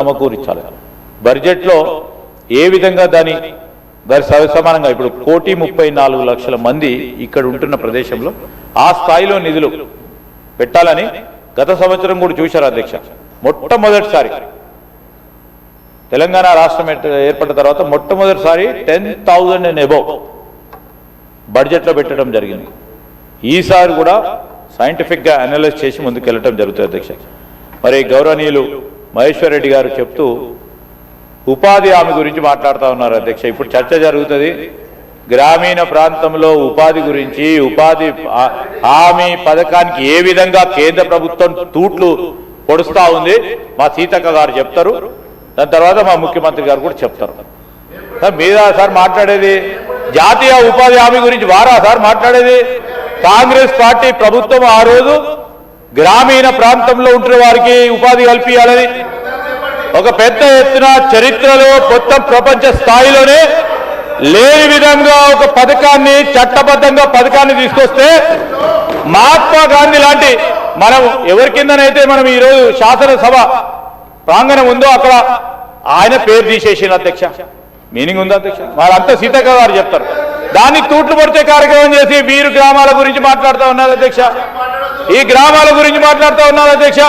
సమకూర్చాలి. బడ్జెట్లో ఏ విధంగా దాని సమానంగా ఇప్పుడు 1,34,00,000 మంది ఇక్కడ ఉంటున్న ప్రదేశంలో ఆ స్థాయిలో నిధులు పెట్టాలని గత సంవత్సరం కూడా చూశారు అధ్యక్ష. మొట్టమొదటిసారి తెలంగాణ రాష్ట్రం ఏర్పడిన తర్వాత మొట్టమొదటిసారి 10,000 అండ్ అబోవ్ బడ్జెట్లో పెట్టడం జరిగింది. ఈసారి కూడా సైంటిఫిక్గా అనలైజ్ చేసి ముందుకెళ్ళటం జరుగుతుంది అధ్యక్ష. మరి గౌరవనీయులు మహేశ్వర్ రెడ్డి గారు చెప్తూ ఉపాధి హామీ గురించి మాట్లాడుతూ ఉన్నారు అధ్యక్ష. ఇప్పుడు చర్చ జరుగుతుంది గ్రామీణ ప్రాంతంలో ఉపాధి గురించి. ఉపాధి హామీ పథకానికి ఏ విధంగా కేంద్ర ప్రభుత్వం తూట్లు పొడుస్తూ ఉంది మా సీతక్క గారు చెప్తారు, దాని తర్వాత మా ముఖ్యమంత్రి గారు కూడా చెప్తారు. మీద సార్ మాట్లాడేది జాతీయ ఉపాధి హామీ గురించి వారా సార్ మాట్లాడేది? కాంగ్రెస్ పార్టీ ప్రభుత్వం ఆ రోజు గ్రామీణ ప్రాంతంలో ఉంటున్న వారికి ఉపాధి కల్పించాలని ఒక పెద్ద ఎత్తున చరిత్రలో మొత్తం ప్రపంచ స్థాయిలోనే లేని విధంగా ఒక పథకాన్ని చట్టబద్ధంగా పథకాన్ని తీసుకొస్తే మహాత్మా గాంధీ లాంటి మనం ఎవరి కిందనైతే మనం ఈరోజు శాసనసభ ప్రాంగణం ఉందో అక్కడ ఆయన పేరు తీసేసిన అధ్యక్ష. మీనింగ్ ఉందా అధ్యక్ష? వాళ్ళంతా సీతక్క గారు చెప్తారు. దాన్ని తూట్లు పొడిచే కార్యక్రమం చేసి వీరు గ్రామాల గురించి మాట్లాడుతూ ఉన్నారు అధ్యక్ష. ఈ గ్రామాల గురించి మాట్లాడుతూ ఉన్నారు అధ్యక్ష.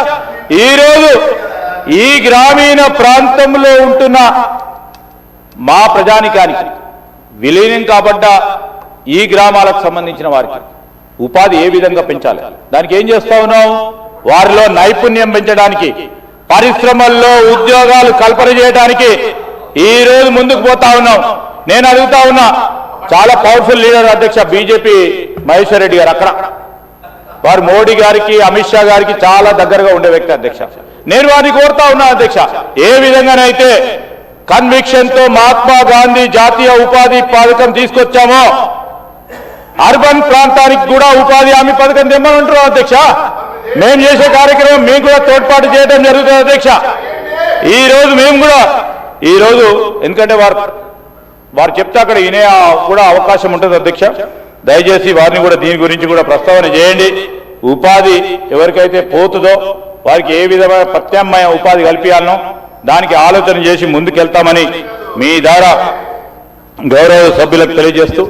ఈరోజు ఈ గ్రామీణ ప్రాంతంలో ఉంటున్న మా ప్రజానికానికి విలీనం కాబడ్డ ఈ గ్రామాలకు సంబంధించిన వారికి ఉపాధి ఏ విధంగా పెంచాలి, దానికి ఏం చేస్తా ఉన్నాం? వారిలో నైపుణ్యం పెంచడానికి, పరిశ్రమల్లో ఉద్యోగాలు కల్పన చేయడానికి ఈ రోజు ముందుకు పోతా ఉన్నాం. నేను అడుగుతా ఉన్నా, చాలా పవర్ఫుల్ లీడర్ అధ్యక్ష బీజేపీ మహేశ్వర్ రెడ్డి గారు. అక్కడ వారు మోడీ గారికి అమిత్ షా గారికి చాలా దగ్గరగా ఉండే వ్యక్తి అధ్యక్ష. నేను వారిని కోరుతా ఉన్నా అధ్యక్ష, ఏ విధంగానైతే కన్విక్షన్ తో మహాత్మా గాంధీ జాతీయ ఉపాధి పథకం తీసుకొచ్చామో అర్బన్ ప్రాంతానికి కూడా ఉపాధి హామీ పథకం తెమ్మనంటున్నాం అధ్యక్ష. మేము చేసే కార్యక్రమం మేము కూడా తోడ్పాటు చేయడం జరుగుతుంది అధ్యక్ష. ఈ రోజు మేము కూడా ఈరోజు ఎందుకంటే వారు చెప్తే అక్కడ వినే కూడా అవకాశం ఉంటుంది అధ్యక్ష. దయచేసి వారిని కూడా దీని గురించి కూడా ప్రస్తావన చేయండి. ఉపాధి ఎవరికైతే పోతుందో వారికి ఏ విధమైన ప్రత్యామ్నాయ ఉపాధి కల్పించాలనో దానికి ఆలోచన చేసి ముందుకెళ్తామని మీ ద్వారా గౌరవ సభ్యులకు తెలియజేస్తూ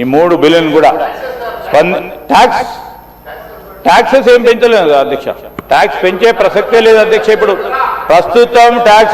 ఈ 3 బిల్లులను కూడా ట్యాక్సెస్ ఏం పెంచలేదు అధ్యక్ష. ట్యాక్స్ పెంచే ప్రసక్తే లేదు అధ్యక్ష. ఇప్పుడు ప్రస్తుతం ట్యాక్స్